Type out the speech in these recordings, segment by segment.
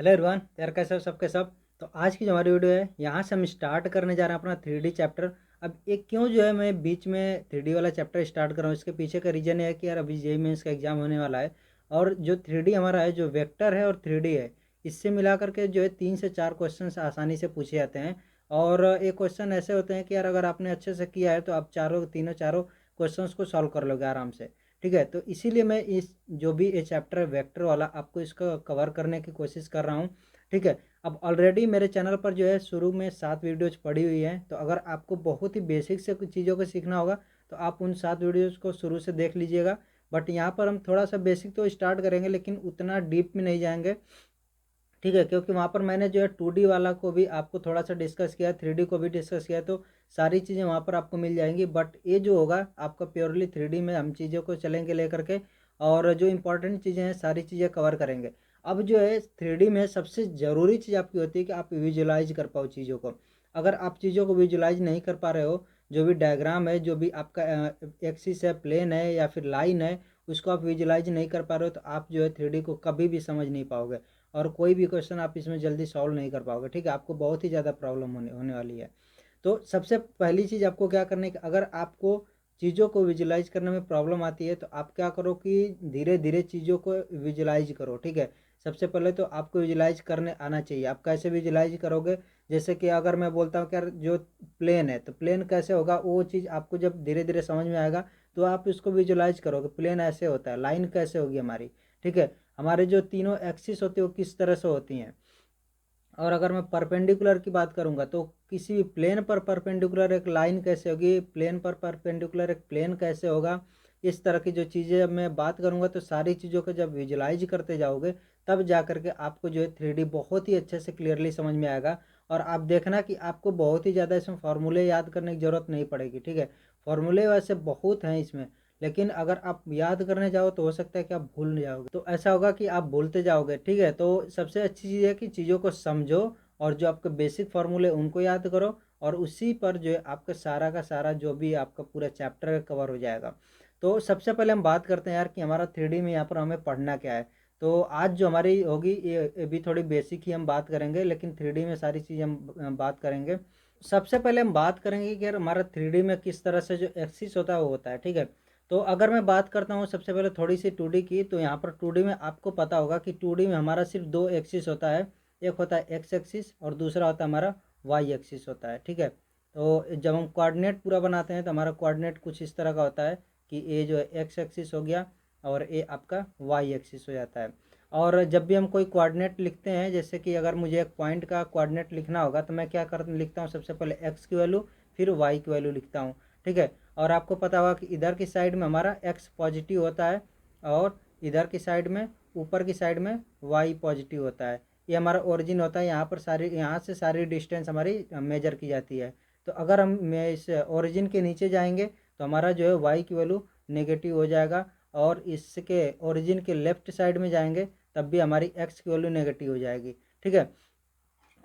Hello everyone, यार कैसे हो सबके सब। तो आज की जो हमारी वीडियो है, यहाँ से हम स्टार्ट करने जा रहे हैं अपना 3D चैप्टर। अब एक क्यों जो है मैं बीच में 3D वाला चैप्टर स्टार्ट कर रहा हूँ, इसके पीछे का रीज़न है कि यार अभी जेईई मेंस का एग्ज़ाम होने वाला है। और जो 3D हमारा है, जो वेक्टर है और 3D है, इससे मिला करके जो है 3 से 4 क्वेश्चन आसानी से पूछे जाते हैं। और एक क्वेश्चन ऐसे होते हैं कि यार अगर आपने अच्छे से किया है तो आप चारों क्वेश्चन को सॉल्व कर लोगे आराम से। ठीक है, तो इसीलिए मैं इस जो भी ये चैप्टर है वेक्टर वाला, आपको इसको कवर करने की कोशिश कर रहा हूँ। ठीक है, अब ऑलरेडी मेरे चैनल पर जो है शुरू में 7 वीडियोज पड़ी हुई हैं, तो अगर आपको बहुत ही बेसिक से कुछ चीज़ों को सीखना होगा तो आप उन 7 वीडियोज को शुरू से देख लीजिएगा। बट यहाँ पर हम थोड़ा सा बेसिक तो स्टार्ट करेंगे, लेकिन उतना डीप में नहीं जाएंगे। ठीक है, क्योंकि वहाँ पर मैंने जो है 2D वाला को भी आपको थोड़ा सा डिस्कस किया, 3D को भी डिस्कस किया, तो सारी चीज़ें वहाँ पर आपको मिल जाएंगी। बट ये जो होगा आपका प्योरली 3D में हम चीज़ों को चलेंगे लेकर के, और जो इंपॉर्टेंट चीज़ें हैं सारी चीज़ें कवर करेंगे। अब जो है 3D में सबसे ज़रूरी चीज़ आपकी होती है कि आप विजुलाइज कर पाओ चीज़ों को। अगर आप चीज़ों को विजुलाइज नहीं कर पा रहे हो, जो भी डायग्राम है, जो भी आपका एक्सिस है, प्लेन है या फिर लाइन है, उसको आप विजुलाइज नहीं कर पा रहे हो, तो आप जो है 3D को कभी भी समझ नहीं पाओगे और कोई भी क्वेश्चन आप इसमें जल्दी सॉल्व नहीं कर पाओगे। ठीक है, आपको बहुत ही ज़्यादा प्रॉब्लम होने वाली है। तो सबसे पहली चीज़ आपको क्या करनी है कि अगर आपको चीज़ों को विजुलाइज करने में प्रॉब्लम आती है तो आप क्या करो कि धीरे धीरे चीज़ों को विजुलाइज करो। ठीक है, सबसे पहले तो आपको विजुलाइज करने आना चाहिए। आप कैसे विजुलाइज करोगे, जैसे कि अगर मैं बोलता हूँ कि यार जो प्लेन है तो प्लेन कैसे होगा, वो चीज़ आपको जब धीरे धीरे समझ में आएगा तो आप इसको विजुलाइज करोगे। प्लेन ऐसे होता है, लाइन कैसे होगी हमारी। ठीक है, हमारे जो तीनों एक्सिस होती है वो किस तरह से होती हैं। और अगर मैं परपेंडिकुलर की बात करूंगा तो किसी भी प्लेन पर परपेंडिकुलर एक लाइन कैसे होगी, प्लेन पर परपेंडिकुलर एक प्लेन कैसे होगा। इस तरह की जो चीज़ें अब मैं बात करूंगा, तो सारी चीज़ों को जब विजुलाइज करते जाओगे तब जा करके आपको जो है 3D बहुत ही अच्छे से क्लियरली समझ में आएगा। और आप देखना कि आपको बहुत ही ज़्यादा इसमें फार्मूले याद करने की ज़रूरत नहीं पड़ेगी। ठीक है, फार्मूले वैसे बहुत हैं इसमें, लेकिन अगर आप याद करने जाओ तो हो सकता है कि आप भूल जाओगे, तो ऐसा होगा कि आप भूलते जाओगे। ठीक है, तो सबसे अच्छी चीज़ है कि चीज़ों को समझो और जो आपके बेसिक फार्मूले उनको याद करो, और उसी पर जो है आपका सारा का सारा जो भी आपका पूरा चैप्टर कवर हो जाएगा। तो सबसे पहले हम बात करते हैं यार कि हमारा 3D में यहाँ पर हमें पढ़ना क्या है। तो आज जो हमारी होगी ये भी थोड़ी बेसिक ही हम बात करेंगे, लेकिन 3D में सारी चीज़ हम बात करेंगे। सबसे पहले हम बात करेंगे कि यार हमारा 3D में किस तरह से जो एक्सिस होता है वो होता है। ठीक है, तो अगर मैं बात करता हूँ सबसे पहले थोड़ी सी 2D की, तो यहाँ पर 2D में आपको पता होगा कि 2D में हमारा सिर्फ 2 एक्सिस होता है। एक होता है एक्स एक्सिस और दूसरा होता है हमारा वाई एक्सिस होता है। ठीक है, तो जब हम कोऑर्डिनेट पूरा बनाते हैं तो हमारा कोऑर्डिनेट कुछ इस तरह का होता है कि ये जो है एक्स एक्सिस हो गया और ये आपका वाई एक्सिस हो जाता है। और जब भी हम कोई कोऑर्डिनेट लिखते हैं, जैसे कि अगर मुझे एक पॉइंट का कोऑर्डिनेट लिखना होगा तो मैं क्या कर लिखता हूँ, सबसे पहले एक्स की वैल्यू फिर वाई की वैल्यू लिखता हूँ। ठीक है, और आपको पता होगा कि इधर की साइड में हमारा एक्स पॉजिटिव होता है और इधर की साइड में, ऊपर की साइड में वाई पॉजिटिव होता है। ये हमारा ओरिजिन होता है, यहाँ पर सारी, यहाँ से सारी डिस्टेंस हमारी मेजर की जाती है। तो अगर हम इस ओरिजिन के नीचे जाएंगे तो हमारा जो है वाई की वैल्यू नेगेटिव हो जाएगा, और इसके ओरिजिन के लेफ्ट साइड में जाएंगे तब भी हमारी एक्स की वैल्यू नेगेटिव हो जाएगी। ठीक है,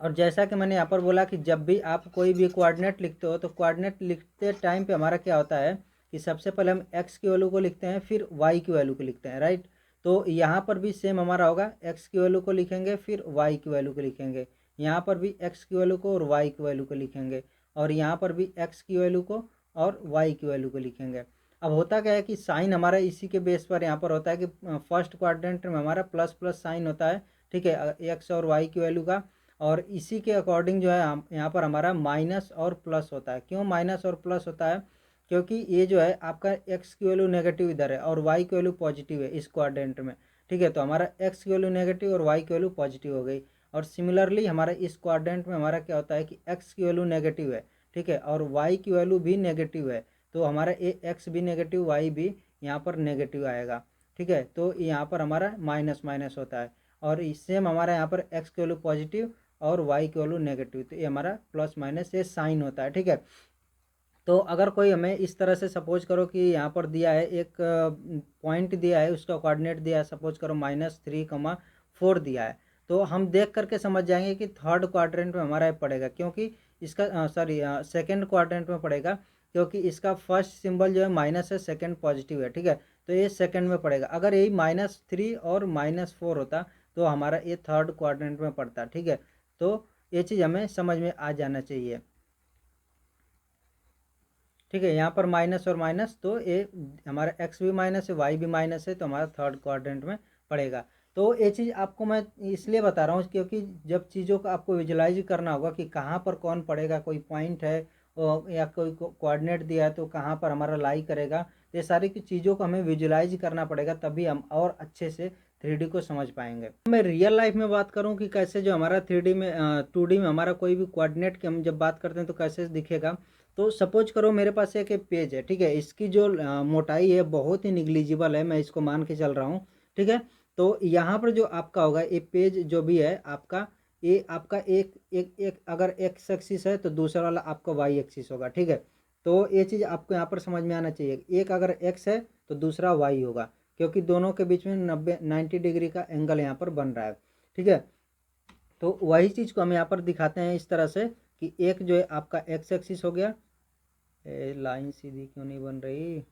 और जैसा कि मैंने यहाँ पर बोला कि जब भी आप कोई भी कोऑर्डिनेट लिखते हो तो कोऑर्डिनेट लिखते टाइम पे हमारा क्या होता है कि सबसे पहले हम एक्स की वैल्यू को लिखते हैं फिर वाई की वैल्यू को लिखते हैं, राइट। तो यहाँ पर भी सेम हमारा होगा, एक्स की वैल्यू को लिखेंगे फिर वाई की वैल्यू को लिखेंगे। यहाँ पर भी एक्स की वैल्यू को और वाई की वैल्यू को लिखेंगे, और यहाँ पर भी एक्स की वैल्यू को और वाई की वैल्यू को लिखेंगे। अब होता क्या है कि साइन हमारा इसी के बेस पर यहाँ पर होता है कि फर्स्ट क्वाड्रेंट में हमारा प्लस प्लस साइन होता है। ठीक है, एक्स और वाई की वैल्यू का, और इसी के अकॉर्डिंग जो है यहाँ पर हमारा माइनस और प्लस होता है। क्यों माइनस और प्लस होता है, क्योंकि ये जो है आपका एक्स की वैल्यू नेगेटिव इधर है और वाई की वैल्यू पॉजिटिव है इस क्वाड्रेंट में। ठीक है, तो हमारा एक्स की वैल्यू नेगेटिव और वाई की वैल्यू पॉजिटिव हो गई। और सिमिलरली हमारा इस क्वाड्रेंट में हमारा क्या होता है कि एक्स की वैल्यू नेगेटिव है, ठीक है, और वाई की वैल्यू भी नेगेटिव है। तो हमारा ये एक्स भी नेगेटिव, वाई भी यहाँ पर नेगेटिव आएगा। ठीक है, तो यहाँ पर हमारा माइनस माइनस होता है, और इससे हमारा यहाँ पर एक्स की वैल्यू पॉजिटिव और वाई की वैल्यू नेगेटिव, तो ये हमारा प्लस माइनस ये साइन होता है। ठीक है, तो अगर कोई हमें इस तरह से सपोज करो कि यहाँ पर दिया है एक पॉइंट दिया है, उसका कोऑर्डिनेट दिया है, सपोज करो -3,4 दिया है, तो हम देख करके समझ जाएंगे कि थर्ड क्वाड्रेंट में हमारा पड़ेगा, क्योंकि इसका सॉरी सेकेंड क्वाड्रेंट में पड़ेगा, क्योंकि इसका फर्स्ट सिंबल जो है माइनस है, सेकेंड पॉजिटिव है। ठीक है, तो ये सेकेंड में पड़ेगा। अगर यही -3 और -4 होता तो हमारा ये थर्ड क्वाड्रेंट में पड़ता है, ठीक है। तो ये चीज़ हमें समझ में आ जाना चाहिए, ठीक है। यहाँ पर माइनस और माइनस, तो ये हमारा एक्स भी माइनस है, वाई भी माइनस है, तो हमारा थर्ड क्वाड्रेंट में पड़ेगा। तो ये चीज़ आपको मैं इसलिए बता रहा हूँ क्योंकि जब चीज़ों को आपको विजुलाइज करना होगा कि कहाँ पर कौन पड़ेगा, कोई पॉइंट है या कोई कोऑर्डिनेट दिया है तो कहाँ पर हमारा लाई करेगा, तो ये सारी की चीज़ों को हमें विजुलाइज करना पड़ेगा, तभी हम और अच्छे से 3D को समझ पाएंगे। मैं रियल लाइफ में बात करूं कि कैसे जो हमारा 3D में 2D में हमारा कोई भी कोऑर्डिनेट की हम जब बात करते हैं तो कैसे दिखेगा। तो सपोज करो मेरे पास एक पेज है, ठीक है। इसकी जो मोटाई है बहुत ही निग्लिजिबल है, मैं इसको मान के चल रहा हूँ, ठीक है। तो यहाँ पर जो आपका होगा ये पेज जो भी है आपका, ये आपका एक एक एक अगर एक्स एक्सिस है तो दूसरा वाला आपका वाई एक्सिस होगा, ठीक है। तो ये चीज़ आपको यहाँ पर समझ में आना चाहिए, एक अगर एक्स है तो दूसरा वाई होगा, क्योंकि दोनों के बीच में 90 डिग्री का एंगल यहाँ पर बन रहा है, ठीक है। तो वही चीज़ को हम यहाँ पर दिखाते हैं इस तरह से कि एक जो है आपका एक्स एक्सिस हो गया, लाइन सीधी क्यों नहीं बन रही,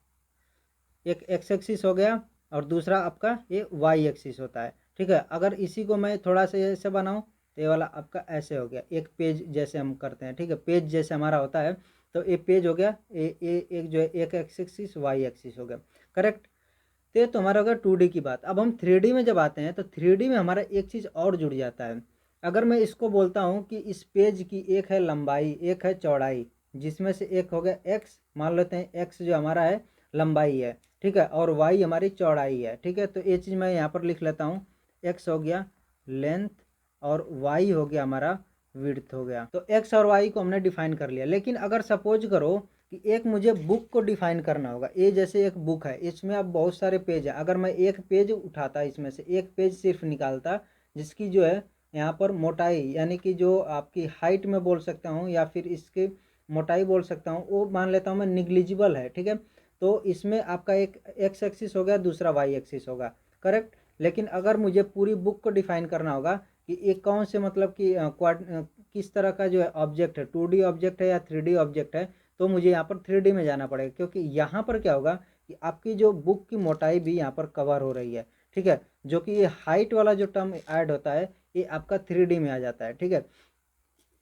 एक एक्स एक्सिस हो गया और दूसरा आपका ये वाई एक्सिस होता है, ठीक है। अगर इसी को मैं थोड़ा सा ऐसे बनाऊं तो ये वाला आपका ऐसे हो गया, एक पेज जैसे हम करते हैं, ठीक है। पेज जैसे हमारा होता है तो ये पेज हो गया, एक जो है एक एक्स एक्सिस वाई एक्सिस हो गया, करेक्ट। तो हमारा होगा 2D की बात। अब हम 3D में जब आते हैं तो 3D में हमारा एक चीज़ और जुड़ जाता है। अगर मैं इसको बोलता हूँ कि इस पेज की एक है लंबाई, एक है चौड़ाई, जिसमें से एक हो गया एक्स, मान लेते हैं एक्स जो हमारा है लंबाई है, ठीक है, और वाई हमारी चौड़ाई है, ठीक है। तो ये चीज़ मैं यहाँ पर लिख लेता हूँ, एक्स हो गया लेंथ और वाई हो गया हमारा विड्थ हो गया। तो एक्स और वाई को हमने डिफाइन कर लिया। लेकिन अगर सपोज करो कि एक मुझे बुक को डिफाइन करना होगा, ये जैसे एक बुक है, इसमें अब बहुत सारे पेज हैं, अगर मैं एक पेज उठाता, इसमें से एक पेज सिर्फ निकालता जिसकी जो है यहाँ पर मोटाई, यानी कि जो आपकी हाइट में बोल सकता हूँ या फिर इसकी मोटाई बोल सकता हूँ, वो मान लेता हूँ मैं निग्लिजिबल है, ठीक है। तो इसमें आपका एक एक्स एक्सिस हो गया, दूसरा वाई एक्सिस होगा, करेक्ट। लेकिन अगर मुझे पूरी बुक को डिफाइन करना होगा कि एक कौन से मतलब कि किस तरह का जो है ऑब्जेक्ट है, 2D ऑब्जेक्ट है या 3D ऑब्जेक्ट है, तो मुझे यहाँ पर 3D में जाना पड़ेगा, क्योंकि यहाँ पर क्या होगा कि आपकी जो बुक की मोटाई भी यहाँ पर कवर हो रही है, ठीक है। जो कि ये हाइट वाला जो टर्म ऐड होता है ये आपका 3D में आ जाता है, ठीक है।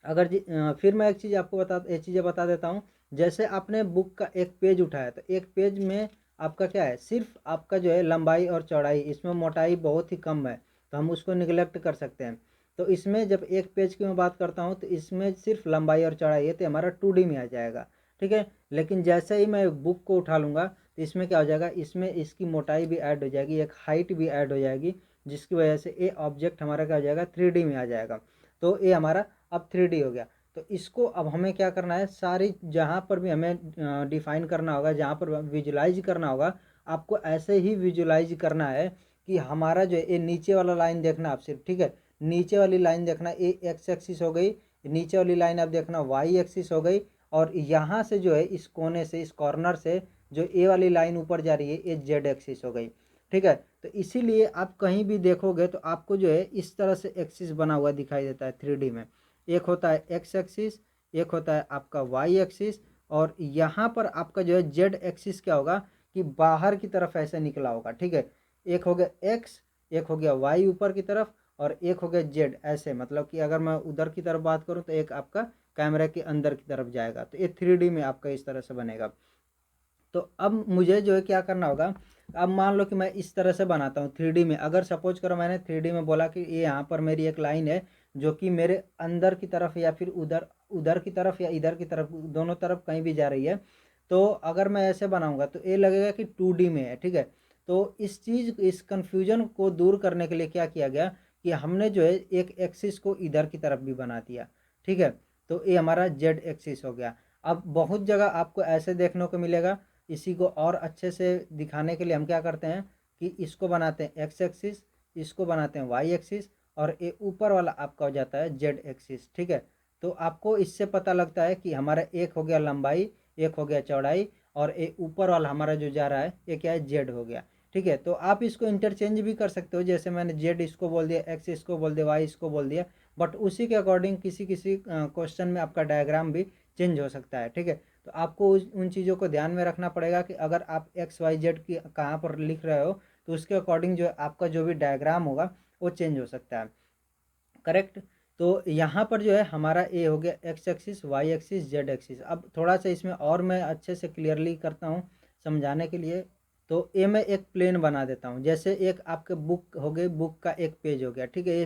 अगर फिर मैं एक चीज़ आपको एक चीज़ें बता देता हूँ। जैसे आपने बुक का एक पेज उठाया तो एक पेज में आपका क्या है, सिर्फ आपका जो है लंबाई और चौड़ाई, इसमें मोटाई बहुत ही कम है, तो हम उसको निगलेक्ट कर सकते हैं। तो इसमें जब एक पेज की मैं बात करता हूँ तो इसमें सिर्फ लंबाई और चौड़ाई है, तो हमारा 2D में आ जाएगा, ठीक है। लेकिन जैसे ही मैं बुक को उठा लूँगा तो इसमें क्या हो जाएगा, इसमें इसकी मोटाई भी ऐड हो जाएगी, एक हाइट भी ऐड हो जाएगी, जिसकी वजह से ये ऑब्जेक्ट हमारा क्या हो जाएगा, 3D में आ जाएगा। तो ये हमारा अब 3D हो गया। तो इसको अब हमें क्या करना है, सारी जहाँ पर भी हमें डिफाइन करना होगा, जहाँ पर विजुलाइज करना होगा, आपको ऐसे ही विजुलाइज करना है कि हमारा जो है ये नीचे वाला लाइन देखना आप सिर्फ, ठीक है। नीचे वाली लाइन देखना, ए एक्स एक्सिस हो गई, नीचे वाली लाइन आप देखना वाई एक्सिस हो गई, और यहाँ से जो है इस कोने से, इस कॉर्नर से जो ए वाली लाइन ऊपर जा रही है ये जेड एक्सिस हो गई, ठीक है। तो इसीलिए आप कहीं भी देखोगे तो आपको जो है इस तरह से एक्सिस बना हुआ दिखाई देता है 3D में। एक होता है एक्स एक्सिस, एक होता है आपका वाई एक्सिस, और यहाँ पर आपका जो है जेड एक्सिस क्या होगा कि बाहर की तरफ ऐसे निकला होगा, ठीक है। एक हो गया एक्स, एक हो गया वाई ऊपर की तरफ, और एक हो गया जेड ऐसे, मतलब कि अगर मैं उधर की तरफ बात करूँ तो एक आपका कैमरा के अंदर की तरफ जाएगा, तो ये 3D में आपका इस तरह से बनेगा। तो अब मुझे जो है क्या करना होगा, अब मान लो कि मैं इस तरह से बनाता हूँ 3D में। अगर सपोज करो मैंने 3D में बोला कि ये यहाँ पर मेरी एक लाइन है जो कि मेरे अंदर की तरफ या फिर उधर उधर की तरफ या इधर की तरफ, दोनों तरफ कहीं भी जा रही है, तो अगर मैं ऐसे बनाऊंगा तो ये लगेगा कि 2D में है, ठीक है। तो इस कन्फ्यूजन को दूर करने के लिए क्या किया गया कि हमने जो है एक एक्सिस को इधर की तरफ भी बना दिया, ठीक है। तो ये हमारा जेड एक्सिस हो गया। अब बहुत जगह आपको ऐसे देखने को मिलेगा। इसी को और अच्छे से दिखाने के लिए हम क्या करते हैं कि इसको बनाते हैं एक्स एक्सिस, इसको बनाते हैं वाई एक्सिस, और ये ऊपर वाला आपका हो जाता है जेड एक्सिस, ठीक है। तो आपको इससे पता लगता है कि हमारा एक हो गया लंबाई, एक हो गया चौड़ाई, और ये ऊपर वाला हमारा जो जा रहा है ये क्या है, जेड हो गया, ठीक है। तो आप इसको इंटरचेंज भी कर सकते हो, जैसे मैंने जेड इसको बोल दिया, एक्स इसको बोल दिया, वाई इसको बोल दिया, बट उसी के अकॉर्डिंग किसी किसी क्वेश्चन में आपका डायग्राम भी चेंज हो सकता है, ठीक है। तो आपको उन चीज़ों को ध्यान में रखना पड़ेगा कि अगर आप एक्स वाई जेड की कहाँ पर लिख रहे हो तो उसके अकॉर्डिंग जो आपका जो भी डायग्राम होगा वो चेंज हो सकता है। करेक्ट। तो यहाँ पर जो है हमारा ए हो गया x axis, y axis, z axis. अब थोड़ा सा इसमें और मैं अच्छे से क्लियरली करता हूँ समझाने के लिए। तो ए में एक प्लेन बना देता हूँ, जैसे एक आपके बुक हो गई, बुक का एक पेज हो गया, ठीक है।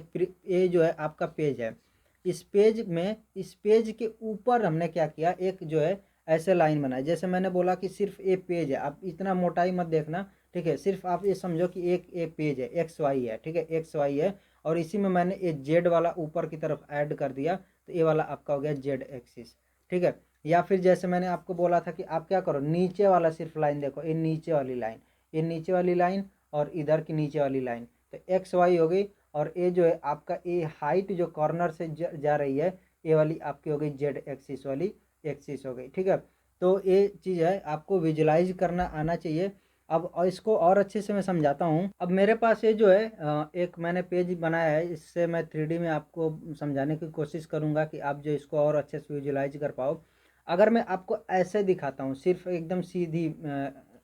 ये जो है आपका पेज है। इस पेज में, इस पेज के ऊपर हमने क्या किया, एक जो है ऐसे लाइन बनाई। जैसे मैंने बोला कि सिर्फ ए पेज है, आप इतना मोटाई मत देखना, ठीक है। सिर्फ आप ये समझो कि एक ए पेज है, एक्स वाई है, ठीक है, एक्स वाई है। और इसी में मैंने ये जेड वाला ऊपर की तरफ ऐड कर दिया, तो ये वाला आपका हो गया जेड एक्सिस, ठीक है। या फिर जैसे मैंने आपको बोला था कि आप क्या करो, नीचे वाला सिर्फ लाइन देखो, ये नीचे वाली लाइन, ये नीचे वाली लाइन और इधर की नीचे वाली लाइन, तो एक्स वाई हो गई। और ये जो है आपका ये हाइट जो कॉर्नर से जा रही है, ये वाली आपकी हो गई जेड एक्सिस वाली एक्सिस हो गई, ठीक है। तो ये चीज़ है, आपको विजुलाइज करना आना चाहिए। अब और इसको और अच्छे से मैं समझाता हूँ। अब मेरे पास ये जो है एक मैंने पेज बनाया है, इससे मैं 3D में आपको समझाने की कोशिश करूँगा कि आप जो इसको और अच्छे से विजुलाइज कर पाओ। अगर मैं आपको ऐसे दिखाता हूँ, सिर्फ एकदम सीधी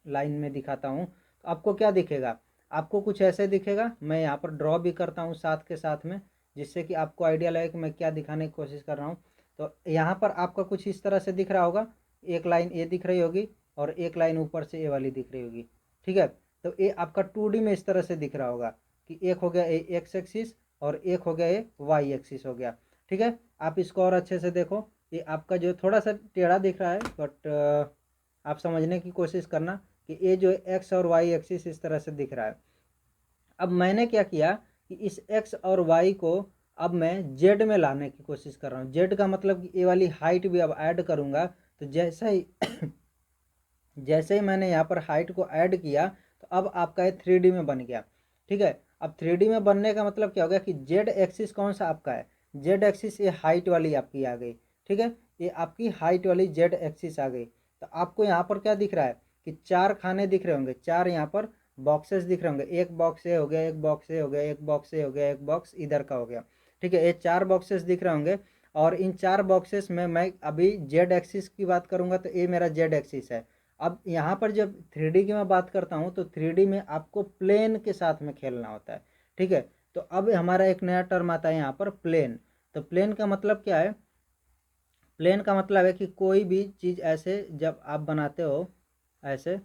लाइन में दिखाता हूँ, तो आपको क्या दिखेगा, आपको कुछ ऐसे दिखेगा। मैं यहाँ पर ड्रॉ भी करता हूँ साथ के साथ में, जिससे कि आपको आइडिया लगे कि मैं क्या दिखाने की कोशिश कर रहा हूँ। तो यहाँ पर आपका कुछ इस तरह से दिख रहा होगा, एक लाइन ये दिख रही होगी और एक लाइन ऊपर से ये वाली दिख रही होगी, ठीक है। तो ये आपका 2D में इस तरह से दिख रहा होगा कि एक हो गया ये एक्स एक्सिस और एक हो गया ये वाई एक्सिस हो गया, ठीक है। आप इसको और अच्छे से देखो, ये आपका जो थोड़ा सा टेढ़ा दिख रहा है, बट आप समझने की कोशिश करना कि ये जो एक्स और वाई एक्सिस इस तरह से दिख रहा है। अब मैंने क्या किया कि इस एक्स और वाई को अब मैं जेड में लाने की कोशिश कर रहा हूँ। जेड का मतलब कि ये वाली हाइट भी अब ऐड करूँगा। तो जैसे ही जैसे ही मैंने यहाँ पर हाइट को ऐड किया, तो अब आपका ये 3D में बन गया, ठीक है। अब 3D में बनने का मतलब क्या हो गया कि जेड एक्सिस कौन सा आपका है, जेड एक्सिस ये हाइट वाली आपकी आ गई, ठीक है। ये आपकी हाइट वाली जेड एक्सिस आ गई। तो आपको यहाँ पर क्या दिख रहा है कि 4 खाने दिख रहे होंगे, 4 यहाँ पर बॉक्सेस दिख रहे होंगे। एक बॉक्स ये हो गया, एक बॉक्स ये हो गया, एक बॉक्स ये हो गया, एक बॉक्स इधर का हो गया, ठीक है। ये 4 बॉक्सेस दिख रहे होंगे। और इन 4 बॉक्सेस में मैं अभी जेड एक्सिस की बात करूंगा, तो ये मेरा जेड एक्सिस है। अब यहाँ पर जब 3D की मैं बात करता हूँ, तो 3D में आपको प्लेन के साथ में खेलना होता है, ठीक है। तो अब हमारा एक नया टर्म आता है यहाँ पर, प्लेन। तो प्लेन का मतलब क्या है, प्लेन का मतलब है कि कोई भी चीज़ ऐसे जब आप बनाते हो ऐसे।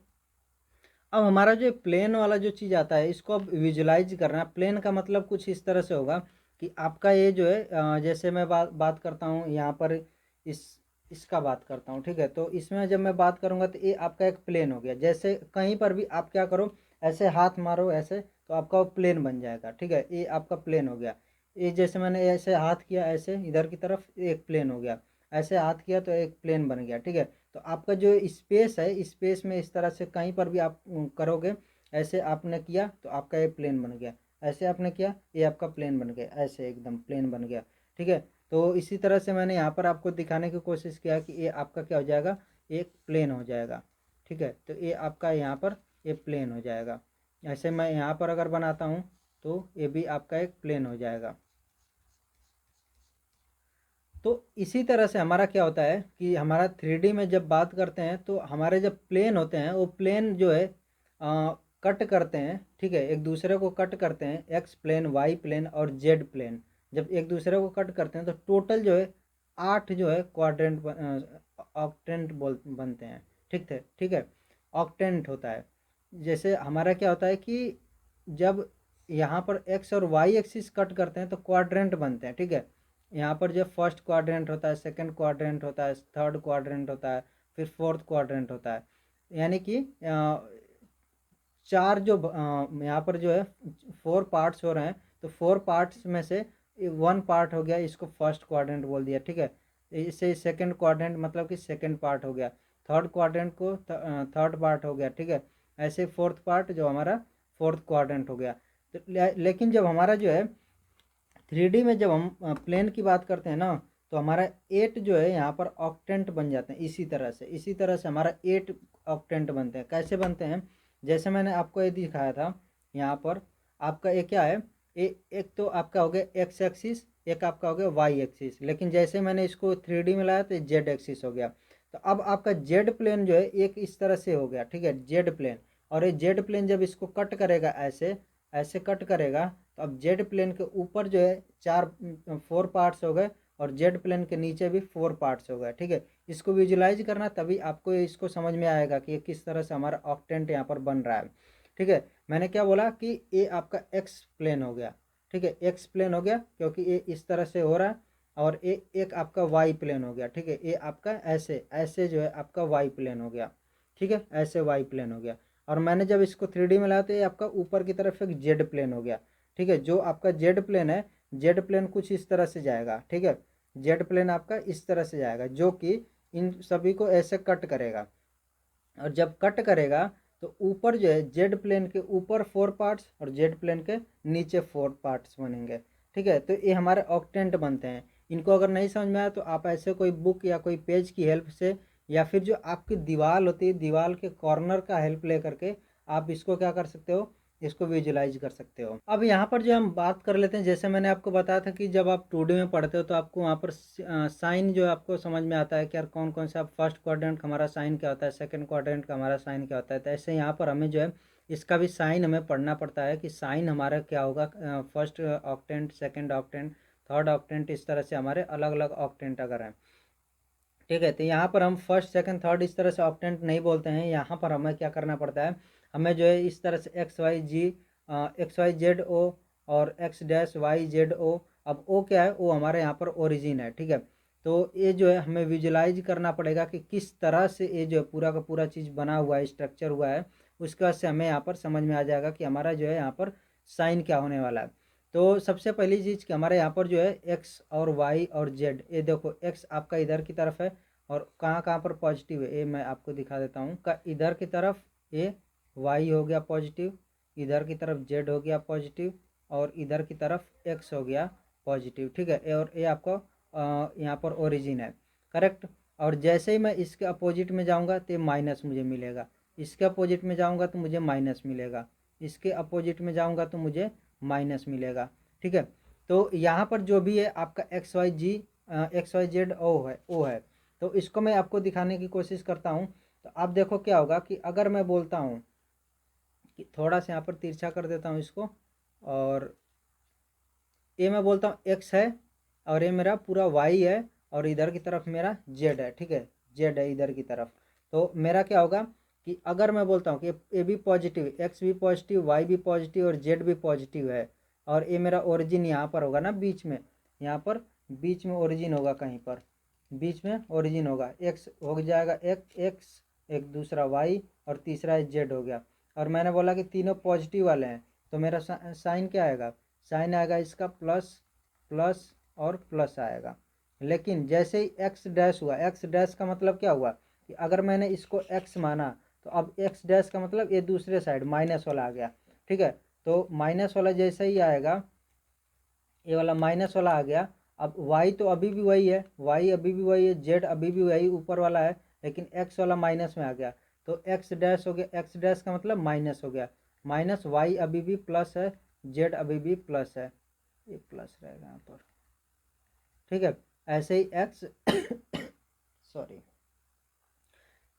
अब हमारा जो प्लेन वाला जो चीज़ आता है, इसको अब विजुलाइज करना। प्लेन का मतलब कुछ इस तरह से होगा कि आपका ये जो है जैसे मैं बात करता हूँ यहाँ पर, इस इसका बात करता हूँ, ठीक है। तो इसमें जब मैं बात करूँगा तो ये आपका एक प्लेन हो गया। जैसे कहीं पर भी आप क्या करो, ऐसे हाथ मारो ऐसे, तो आपका वो प्लेन बन जाएगा, ठीक है। ये आपका प्लेन हो गया। ये जैसे मैंने ऐसे हाथ किया, ऐसे इधर की तरफ, एक प्लेन हो गया। ऐसे हाथ किया तो एक प्लेन बन गया, ठीक है। तो आपका जो स्पेस है, स्पेस में इस तरह से कहीं पर भी आप करोगे, ऐसे आपने किया तो आपका ये प्लेन बन गया, ऐसे आपने किया ये आपका प्लेन बन गया, ऐसे एकदम प्लेन बन गया, ठीक है। तो इसी तरह से मैंने यहाँ पर आपको दिखाने की कोशिश किया कि ये आपका क्या हो जाएगा, एक प्लेन हो जाएगा, ठीक है। तो ये आपका यहाँ पर ये प्लेन हो जाएगा। ऐसे मैं यहाँ पर अगर बनाता हूँ तो ये भी आपका एक प्लेन हो जाएगा। तो इसी तरह से हमारा क्या होता है कि हमारा 3D में जब बात करते हैं, तो हमारे जब प्लेन होते हैं, वो प्लेन जो है कट करते हैं, ठीक है। एक दूसरे को कट करते हैं, एक्स प्लेन, वाई प्लेन और जेड प्लेन। जब एक दूसरे को कट करते हैं तो टोटल जो है 8 जो है क्वाड्रेंट ऑक्टेंट बोल बनते हैं, ठीक है। ऑक्टेंट होता है। जैसे हमारा क्या होता है कि जब यहाँ पर एक्स और वाई एक्सिस कट करते हैं तो क्वाड्रेंट बनते हैं, ठीक है। यहाँ पर जो फर्स्ट क्वाड्रेंट होता है, सेकंड क्वाड्रेंट होता है, थर्ड क्वाड्रेंट होता है, फिर फोर्थ क्वाड्रेंट होता है। यानी कि चार जो यहाँ पर जो है 4 पार्ट्स हो रहे हैं, तो 4 पार्ट्स में से 1 पार्ट हो गया, इसको फर्स्ट क्वाड्रेंट बोल दिया, ठीक है। इससे सेकंड क्वाड्रेंट मतलब कि सेकंड पार्ट हो गया, थर्ड क्वाड्रेंट को थर्ड पार्ट हो गया, ठीक है। ऐसे फोर्थ पार्ट जो हमारा फोर्थ क्वाड्रेंट हो गया। तो लेकिन जब हमारा जो है 3D में जब हम प्लेन की बात करते हैं ना, तो हमारा 8 जो है यहाँ पर ऑक्टेंट बन जाते हैं। इसी तरह से हमारा 8 ऑक्टेंट बनते हैं। कैसे बनते हैं, जैसे मैंने आपको ये दिखाया था यहाँ पर, आपका ये क्या है, एक तो आपका हो गया एक्स एक्सिस, एक आपका हो गया वाई एक्सिस। लेकिन जैसे मैंने इसको 3D में लाया तो जेड एक्सिस हो गया। तो अब आपका जेड प्लेन जो है एक इस तरह से हो गया, ठीक है, जेड प्लेन। और ये जेड प्लेन जब इसको कट करेगा, ऐसे ऐसे कट करेगा, तो अब जेड प्लेन के ऊपर जो है 4 पार्ट्स हो गए और जेड प्लेन के नीचे भी 4 पार्ट्स हो गए। ठीक है, इसको विजुलाइज करना, तभी आपको इसको समझ में आएगा कि ये किस तरह से हमारा ऑक्टेंट यहाँ पर बन रहा है। ठीक है, मैंने क्या बोला कि ये आपका एक्स प्लेन हो गया। ठीक है, एक्स प्लेन हो गया क्योंकि ये इस तरह से हो रहा है, और ये एक आपका वाई प्लेन हो गया। ठीक है, ये आपका ऐसे ऐसे जो है आपका वाई प्लेन हो गया। ठीक है, ऐसे वाई प्लेन हो गया। और मैंने जब इसको 3D में लाया तो ये आपका ऊपर की तरफ एक जेड प्लेन हो गया। ठीक है, जो आपका जेड प्लेन है, जेड प्लेन कुछ इस तरह से जाएगा। ठीक है, जेड प्लेन आपका इस तरह से जाएगा, जो कि इन सभी को ऐसे कट करेगा। और जब कट करेगा तो ऊपर जो है जेड प्लेन के ऊपर 4 पार्ट्स और जेड प्लेन के नीचे 4 पार्ट्स बनेंगे। ठीक है, तो ये हमारे ऑक्टेंट बनते हैं। इनको अगर नहीं समझ में आया तो आप ऐसे कोई बुक या कोई पेज की हेल्प से, या फिर जो आपकी दीवार होती है, दीवार के कॉर्नर का हेल्प ले करके आप इसको क्या कर सकते हो, इसको विजुलाइज कर सकते हो। अब यहाँ पर जो हम बात कर लेते हैं, जैसे मैंने आपको बताया था कि जब आप 2D में पढ़ते हो तो आपको वहाँ पर साइन जो आपको समझ में आता है कि यार कौन कौन सा फर्स्ट क्वाड्रेंट का हमारा साइन क्या होता है, सेकंड क्वाड्रेंट का हमारा साइन क्या होता है। तो ऐसे यहाँ पर हमें जो है इसका भी साइन हमें पढ़ना पड़ता है कि साइन हमारा क्या होगा, first octant, second octant, third octant, इस तरह से हमारे अलग अलग ऑक्टेंट अगर हैं। ठीक है, तो यहाँ पर हम फर्स्ट सेकंड थर्ड इस तरह से ऑक्टेंट नहीं बोलते हैं। यहाँ पर हमें क्या करना पड़ता है, हमें जो है इस तरह से एक्स वाई जेड ओ और x dash y z o. अब ओ क्या है, ओ हमारे यहाँ पर ओरिजिन है। ठीक है, तो ये जो है हमें विजुलाइज करना पड़ेगा कि किस तरह से ये जो है पूरा का पूरा चीज़ बना हुआ है, स्ट्रक्चर हुआ है। उसके बाद से हमें यहाँ पर समझ में आ जाएगा कि हमारा जो है यहाँ पर साइन क्या होने वाला है। तो सबसे पहली चीज़ कि हमारे यहाँ पर जो है एक्स और वाई और जेड, ये देखो एक्स आपका इधर की तरफ है और कहाँ कहाँ पर पॉजिटिव है ये मैं आपको दिखा देता हूँ। का इधर की तरफ ये वाई हो गया पॉजिटिव, इधर की तरफ जेड हो गया पॉजिटिव, और इधर की तरफ एक्स हो गया पॉजिटिव। ठीक है, और ये आपको यहाँ पर ओरिजिन है, करेक्ट। और जैसे ही मैं इसके अपोजिट में जाऊँगा तो माइनस मुझे मिलेगा, इसके अपोजिट में जाऊँगा तो मुझे माइनस मिलेगा, इसके अपोजिट में जाऊँगा तो मुझे माइनस मिलेगा। ठीक है, तो यहाँ पर जो भी है आपका एक्स वाई जेड ओ है। तो इसको मैं आपको दिखाने की कोशिश करता हूँ। तो आप देखो क्या होगा कि अगर मैं बोलता हूँ कि थोड़ा सा यहाँ पर तिरछा कर देता हूँ इसको, और ये मैं बोलता हूँ एक्स है और ये मेरा पूरा वाई है और इधर की तरफ मेरा जेड है। ठीक है, जेड है इधर की तरफ। तो मेरा क्या होगा कि अगर मैं बोलता हूँ कि ए भी पॉजिटिव, एक्स भी पॉजिटिव, वाई भी पॉजिटिव और जेड भी पॉजिटिव है, और ये मेरा ओरिजिन यहाँ पर होगा ना, बीच में, यहाँ पर बीच में ओरिजिन होगा, कहीं पर बीच में ओरिजिन होगा। एक्स हो जाएगा एक्स, एक दूसरा वाई और तीसरा जेड हो गया। और मैंने बोला कि तीनों पॉजिटिव वाले हैं, तो मेरा साइन क्या आएगा, साइन आएगा इसका प्लस, प्लस और प्लस आएगा। लेकिन जैसे ही एक्स डैश हुआ, एक्स डैश का मतलब क्या हुआ कि अगर मैंने इसको एक्स माना तो अब एक्स डैश का मतलब ये दूसरे साइड माइनस वाला आ गया। ठीक है, तो माइनस वाला जैसे ही आएगा, ये वाला माइनस वाला आ गया। अब y तो अभी भी वही है, y अभी भी वही है, z अभी भी वही ऊपर वाला है, लेकिन x वाला माइनस में आ गया। तो x डैश हो गया, x डैश का मतलब माइनस हो गया, माइनस y अभी भी प्लस है, z अभी भी प्लस है, ये प्लस रहेगा यहाँ पर। ठीक है, ऐसे ही x sorry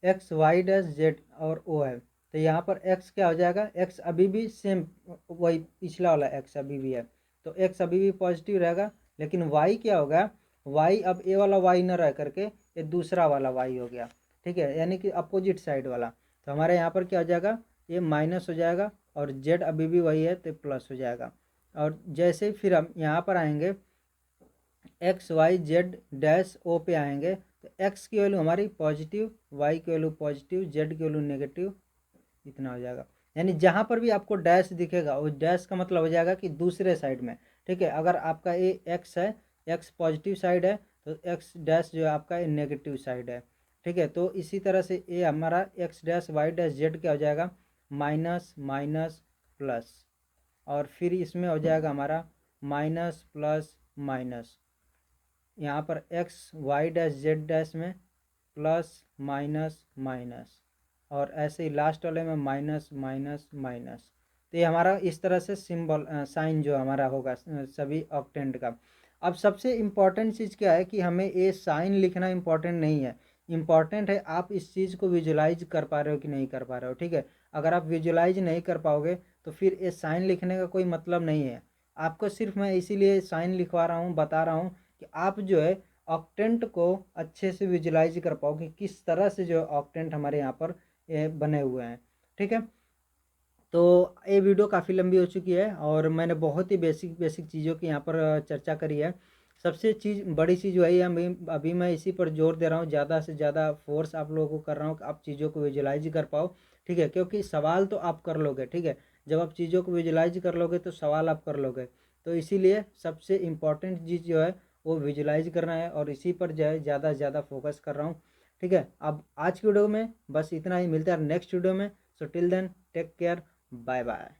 x y dash z और ओ है। तो यहाँ पर x क्या हो जाएगा, x अभी भी सेम वही पिछला वाला x अभी भी है, तो x अभी भी पॉजिटिव रहेगा। लेकिन y क्या होगा, y अब ए वाला y ना रह करके ये दूसरा वाला y हो गया। ठीक है, यानी कि अपोजिट साइड वाला। तो हमारे यहाँ पर क्या हो जाएगा, ये माइनस हो जाएगा और z अभी भी वही है तो प्लस हो जाएगा। और जैसे ही फिर हम यहाँ पर आएंगे x y z dash o पे आएंगे, तो एक्स की वैल्यू हमारी पॉजिटिव, वाई की वैल्यू पॉजिटिव, जेड की वैल्यू नेगेटिव, इतना हो जाएगा। यानी जहाँ पर भी आपको डैश दिखेगा उस डैश का मतलब हो जाएगा कि दूसरे साइड में। ठीक है, अगर आपका ये एक्स है, एक्स पॉजिटिव साइड है, तो एक्स डैश जो है आपका ये नेगेटिव साइड है। ठीक है, तो इसी तरह से ये हमारा x dash y dash z क्या हो जाएगा, माइनस माइनस प्लस, और फिर इसमें हो जाएगा हमारा माइनस प्लस माइनस। यहाँ पर x y dash z dash में प्लस माइनस माइनस, और ऐसे ही लास्ट वाले में माइनस माइनस माइनस। तो ये हमारा इस तरह से सिंबल साइन जो हमारा होगा सभी ऑक्टेंट का। अब सबसे इम्पॉर्टेंट चीज़ क्या है कि हमें ये साइन लिखना इम्पॉर्टेंट नहीं है, इम्पॉर्टेंट है आप इस चीज़ को विजुलाइज कर पा रहे हो कि नहीं कर पा रहे हो। ठीक है, अगर आप विजुलाइज नहीं कर पाओगे तो फिर ये साइन लिखने का कोई मतलब नहीं है। आपको सिर्फ मैं इसीलिए साइन लिखवा रहा हूँ, बता रहा हूँ कि आप जो है ऑक्टेंट को अच्छे से विजुलाइज कर पाओ कि किस तरह से जो ऑक्टेंट हमारे यहाँ पर बने हुए हैं। ठीक है, तो ये वीडियो काफ़ी लंबी हो चुकी है और मैंने बहुत ही बेसिक बेसिक चीज़ों की यहाँ पर चर्चा करी है। सबसे बड़ी चीज़ वही है, अभी मैं इसी पर जोर दे रहा हूँ, ज़्यादा से ज़्यादा फोर्स आप लोगों को कर रहा हूँ कि आप चीज़ों को विजुलाइज कर पाओ। ठीक है, क्योंकि सवाल तो आप कर लोगे। ठीक है, जब आप चीज़ों को विजुलाइज कर लोगे तो सवाल आप कर लोगे। तो इसीलिए सबसे इम्पॉर्टेंट चीज़ जो है वो विजुलाइज करना है और इसी पर जो है ज़्यादा से ज़्यादा फोकस कर रहा हूँ। ठीक है, अब आज की वीडियो में बस इतना ही, मिलता है नेक्स्ट वीडियो में। So till then take care, bye bye.